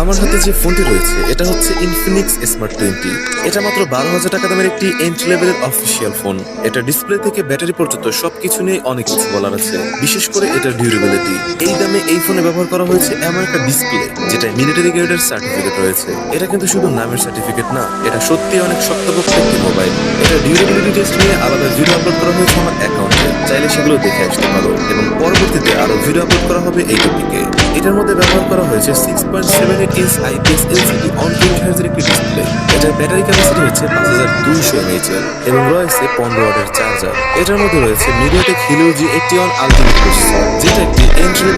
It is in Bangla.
আমার হাতে যে ফোনটি রয়েছে এটা হচ্ছে ইনফিনিক্স স্মার্ট 20। এটা মাত্র 12,000 টাকা দামের একটি এন্ট্রি লেভেলের অফিসিয়াল ফোন। এটা ডিসপ্লে থেকে ব্যাটারি পর্যন্ত সবকিছু নিয়ে অনেক কিছু বলার আছে, বিশেষ করে এটার ডিউরেবিলিটি। এই দামে এই ফোনে ব্যবহার করা হয়েছে এমন একটা ডিসপ্লে যেটা মিলিটারি গ্রেডের সার্টিফিকেট রয়েছে। এটা কিন্তু শুধু নামের সার্টিফিকেট না, এটা সত্যি অনেক শক্তপোক্ত একটি মোবাইল। এটা ডিউরেবিলিটি টেস্ট নিয়ে আলাদা ভিডিও আপলোড করা হয়েছে আমার অ্যাকাউন্টে, চাইলে সেগুলো দেখে আসতে পারো। এবং পরবর্তীতে আরো ভিডিও আপলোড করা হবে এই টপিকে। এটার মধ্যে ব্যবহার করা হয়েছে 6.78 inch IPS LCD on 20 hertz একটি ডিসপ্লে। এটার ব্যাটারি ক্যাপাসিটি হচ্ছে 5200 mAh এবং রয়েছে 15 ওয়াটের চার্জার। এটার মধ্যে রয়েছে MediaTek Helio G81 ultimate processor, যেটা একটি এন্ট্রি